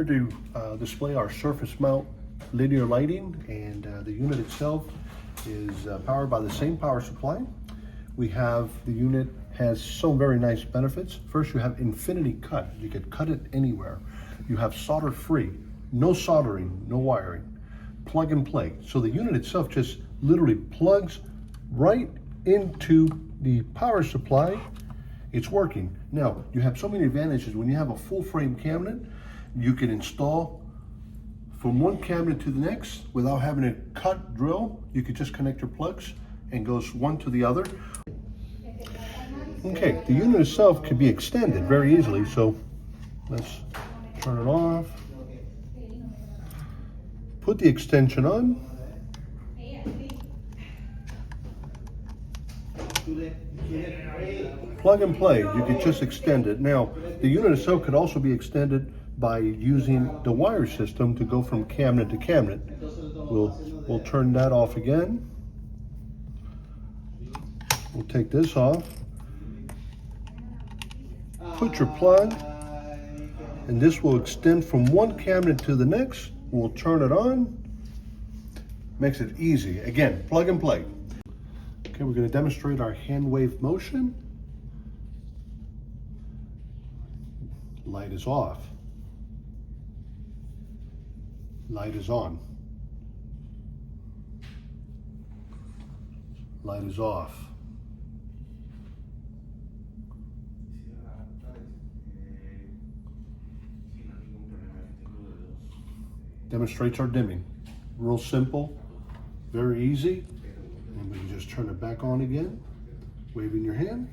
here to display our surface mount linear lighting, and the unit itself is powered by the same power supply. We have, the unit has some very nice benefits. First, you have infinity cut. You could cut it anywhere. You have solder free, no soldering, no wiring, plug and play. So the unit itself just literally plugs right into the power supply. It's working. Now, you have so many advantages. When you have a full frame cabinet, you can install from one cabinet to the next without having to cut, drill. You could just connect your plugs and goes one to the other. Okay, the unit itself can be extended very easily. So let's turn it off. Put the extension on. Plug and play, you can just extend it. Now, the unit itself could also be extended by using the wire system to go from cabinet to cabinet. We'll turn that off again. We'll take this off. Put your plug, and this will extend from one cabinet to the next. We'll turn it on. Makes it easy. Again, plug and play. Okay, we're going to demonstrate our hand wave motion. Light is off. Light is on. Light is off. Demonstrates our dimming. Real simple, very easy. And we can just turn it back on again, waving your hand.